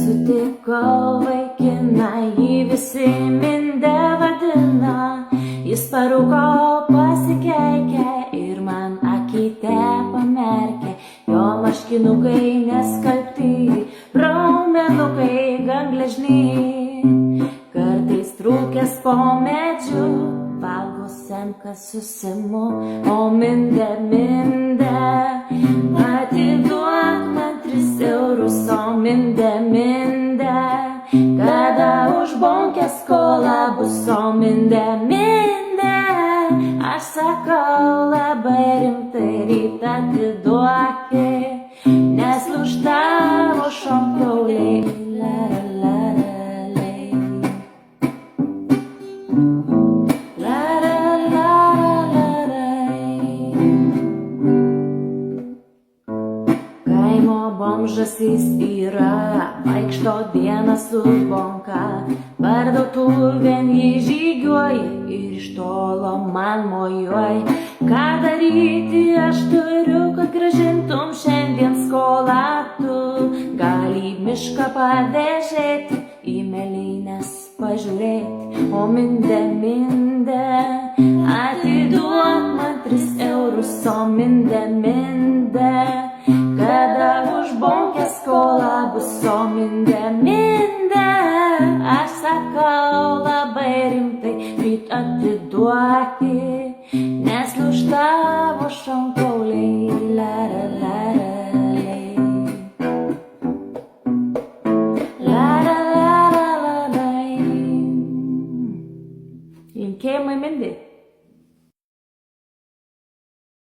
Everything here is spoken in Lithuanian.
sutikau vaikiną, jį visi Minde vadina. Jis parūko, pasikeikė ir man akytę pamerkė. Jo marškinukai neskalbti, raumenukai gan gležni. Kartais trūkęs po medžiu, valgo semką susimu. O Minde, Minde, atiduok man 3 eurus. O Minde, Minde, kada už bonkę skola bus. O Minde, Minde, aš sakau labai rimtai, rytą atiduoki, nes lūžtavo šonkauliai. Kaimo bomžas jis yra, vaikšto dieną su bonka. Parduotuvėn jį žygiuoja ir iš tolo man mojuoja. Ką daryti aš turiu, kad grąžintum šiandien skolą tu? Gal į mišką pavėžėti, į mėlynes pažiūrėti. O Minde, Minde, atiduok man 3 eurus. O Minde, Minde,